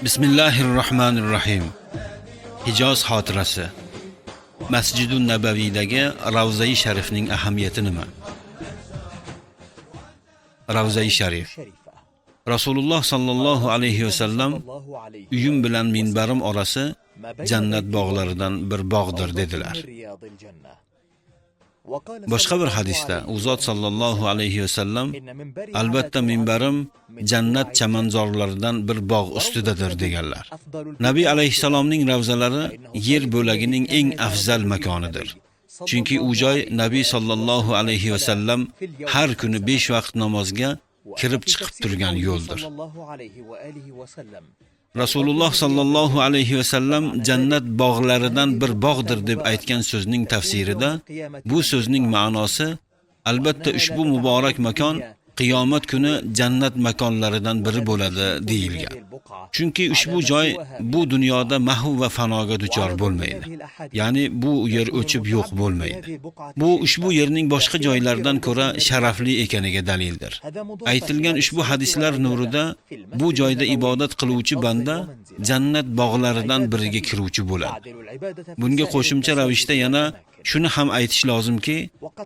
Bismillahirrahmanirrahim. Hijoz xotirasi. Masjidun Nabaviydagi Ravza-i Sharifning ahamiyati nima? Ravza-i Sharif. Rasululloh sallallohu alayhi vasallam uyim bilan minbarim orasi jannat bog'laridan bir bog'dir dedilar. Boshqa bir hadisda u zot sallallohu alayhi vasallam albatta minbarim jannat chamanzorlaridan bir bog' ustidadir deganlar. Nabiy alayhisalomning ravzalari yer bo'lagining eng afzal makonidir. Chunki u joy Nabiy sallallohu alayhi vasallam har kuni 5 vaqt namozga kirib chiqib turgan yo'ldir. Rasululloh sallallohu alayhi vasallam jannat bog'laridan bir bog'dir deb aytgan so'zning tafsirida bu so'zning ma'nosi albatta ushbu muborak makon qiyomat kuni jannat makonlaridan biri bo'ladi deyilgan. Chunki ushbu joy bu dunyoda mahv va fanoga duchor bo'lmaydi. Ya'ni bu yer o'chib yo'q bo'lmaydi. Bu ushbu yerning boshqa joylardan ko'ra sharafli ekaniga dalildir. Aytilgan ushbu hadislar nurida bu joyda ibodat qiluvchi banda jannat bog'laridan biriga kiruvchi bo'ladi. Bunga qo'shimcha ravishda yana shuni ham aytish lozimki,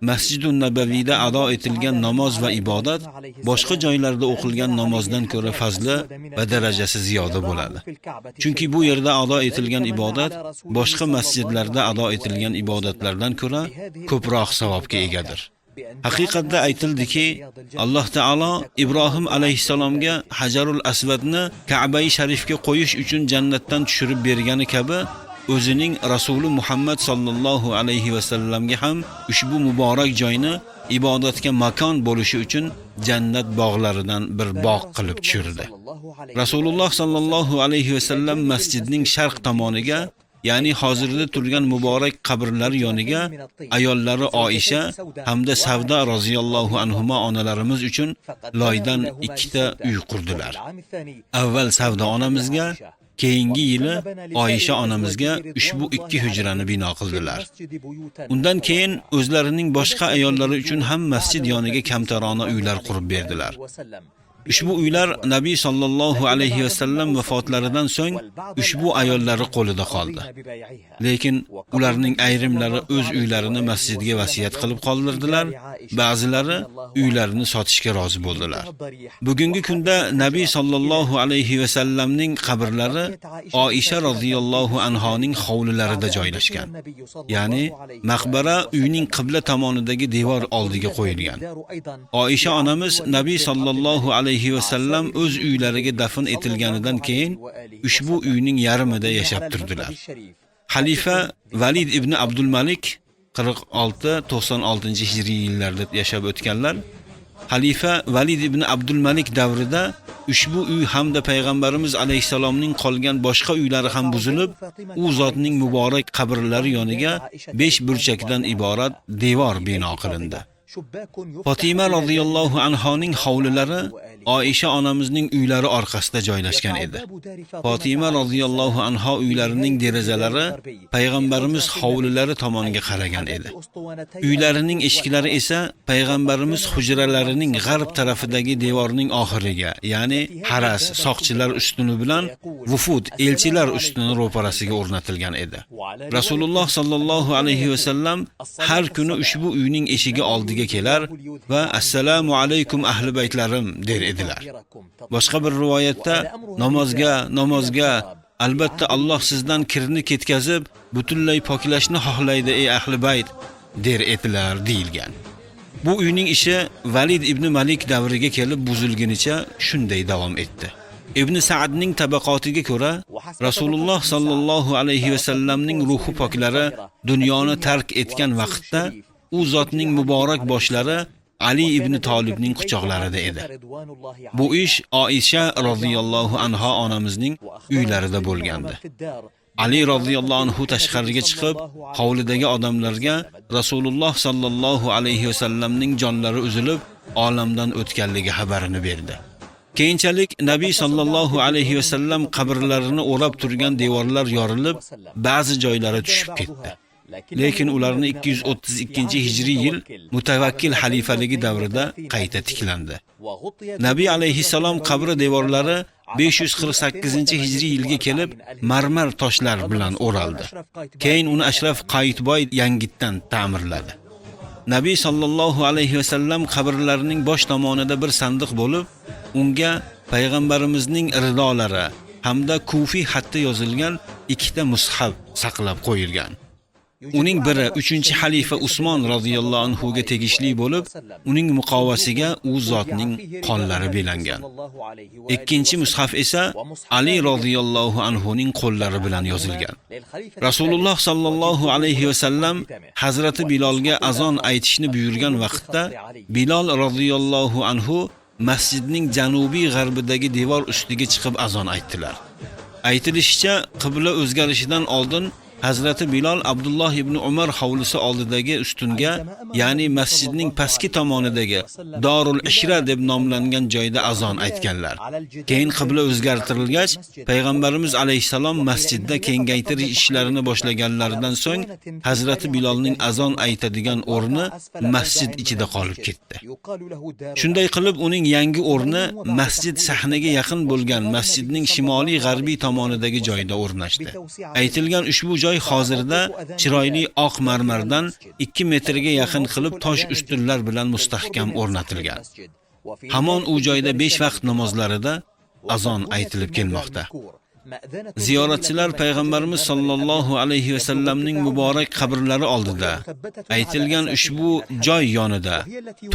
Masjidun Nabaviyda ado etilgan namoz va ibodat boshqa joylarda o'qilgan namozdan ko'ra fazli va darajasi ziyoda bo'ladi. Chunki bu yerda ado etilgan ibodat boshqa masjidlarda ado etilgan ibodatlardan ko'ra ko'proq savobga egadir. Haqiqatda aytildiki, Alloh taolo Ibrohim alayhisalomga Hajarul Aswadni Ka'ba-i Sharifga qo'yish uchun jannatdan tushirib bergani kabi o'zining Rasuli Muhammad sallallohu alayhi vasallamga ham ushbu muborak joyni ibodatga makon bo'lishi uchun jannat bog'laridan bir bog' qilib tushirdi. Rasululloh sallallohu alayhi vasallam masjidning sharq tomoniga, ya'ni hozirda turgan muborak qabrlar yoniga ayollari Oisha hamda Savda roziyallohu anhuma onalarimiz uchun loydan 2 ta uy qurdilar. Avval Savda onamizga, keyingi yili Oisha onamizga ushbu 2 hujrani bino qildilar. Undan keyin o'zlarining boshqa ayollari uchun ham masjid yoniga kamtarona uylar qurib berdilar. Ushbu uylar Nabiy sallallohu alayhi vasallam vafotlaridan so'ng ushbu ayollari qo'lida qoldi. Lekin ularning ayrimlari o'z uylarini masjidga vasiyat qilib qoldirdilar, ba'zilari uylarini sotishga rozi bo'ldilar. Bugungi kunda Nabiy sallallohu alayhi vasallamning qabrlari Oisha roziyallohu anhoning hovlilarida joylashgan. Ya'ni maqbara uyning qibla tomonidagi devor oldiga qo'yilgan. Oisha onamiz Nabiy sallallohu alayhi vasallam o'z uylariga dafn etilganidan keyin ushbu uyning yarmida yashab turdilar. Xalifa Valid ibn Abdul Malik 46-96 yillarda yashab o'tganlar. Xalifa Valid ibn Abdul Malik davrida ushbu uy hamda payg'ambarimiz alayhisalomning qolgan boshqa uylari ham buzilib, u zotning muborak qabrlari yoniga 5 burchakdan iborat devor bino qilindi. Fatima radhiyallohu anhoning hovlilari Oisha onamizning uylari orqasida joylashgan edi. Fatima radhiyallohu anha uylarining derazalari payg'ambarimiz hovlilari tomoniga qaragan edi. Uylarining eshiklari esa payg'ambarimiz hujralarining g'arb tarafidagi devorning oxiriga, ya'ni haras, soqchilar ustuni bilan vufud, elchilar ustuni ro'parasiga o'rnatilgan edi. Rasululloh sallallohu alayhi vasallam har kuni ushbu uyning eshigi oldiga kelar va assalomu alaykum ahli baytlarim der edilar. Boshqa bir rivoyatda namozga albatta Alloh sizdan kirni ketkazib butunlay poklashni xohlaydi ey ahli bayt der edilar deyilgan. Bu uyning ishi Valid ibn Malik davriga kelib buzilgunicha shunday davom etdi. Ibn Sa'dning tabaqotiga ko'ra Rasululloh sallallohu alayhi vasallamning ruhi poklari dunyoni tark etgan vaqtda u zotning muborak boshlari Ali ibn Tolibning quchoqlarida edi. Bu ish Oisha roziyallohu anha onamizning uylarida bo'lgandi. Ali roziyallohu anhu tashqariga chiqib, hovlidagi odamlarga Rasululloh sallallohu alayhi vasallamning jonlari uzilib, olamdan o'tganligi xabarini berdi. Keyinchalik Nabiy sallallohu alayhi vasallam qabrlarini o'rab turgan devorlar yorilib, ba'zi joylari tushib ketdi. Lekin ularni 232-hijriy yil Mutavakkil xalifaligi davrida qayta tiklandi. Nabiy alayhisalom qabri devorlari 548-hijriy yilga kelib marmar toshlar bilan o'raldi. Keyin uni Ashraf Qayitboy yangitdan ta'mirladi. Nabiy sallallohu alayhi va sallam qabrlarining bosh tomonida bir sandiq bo'lib, unga payg'ambarimizning ridolari hamda kufiy xatda yozilgan ikkita mushaf saqlab qo'yilgan. Uning biri 3-xalifa Usmon radhiyallohu anhu ga tegishli bo'lib, uning muqovasiga u zotning qonlari belangan. Ikkinchi mushaf esa Ali radhiyallohu anhu ning qo'llari bilan yozilgan. Rasululloh sallallohu alayhi va sallam Hazrati Bilolga azon aytishni buyurgan vaqtda Bilol radhiyallohu anhu masjidning janubiy g'arbidagi devor ustiga chiqib azon aytdilar. Aytilishicha, qibla o'zgarishidan oldin Hazrati Bilol Abdulloh ibn Umar hovlisi oldidagi ustunga, ya'ni masjidning pastki tomonidagi Darul Ishra deb nomlangan joyda azon aytganlar. Keyin qibla o'zgartirilgach, payg'ambarimiz alayhisalom masjidda kengaytirish ishlarini boshlaganlaridan so'ng Hazrati Bilolning azon aytadigan o'rni masjid ichida qolib ketdi. Shunday qilib uning yangi o'rni masjid sahnaga yaqin bo'lgan masjidning shimoliy g'arbiy tomonidagi joyda o'rnashdi. Aytilgan ushbu joy hozirda chiroyli oq marmardan 2 metrga yaqin qilib tosh ustunlar bilan mustahkam o'rnatilgan. Hamon u joyda 5 vaqt namozlarida azon aytilib kelmoqda. Ziyoratchilar payg'ambarimiz sollallohu alayhi va sallamning muborak qabrlari oldida, aytilgan ushbu joy yonida,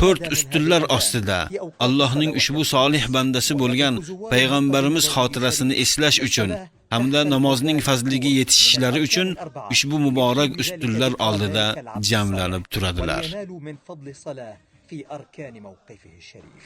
4 ustunlar ostida Allohning ushbu solih bandasi bo'lgan payg'ambarimiz xotirasini eslash uchun hamda namozning fazliga yetishishlari uchun ushbu muborak ustunlar oldida jamlanib turadilar. في أركان موقفه الشريف.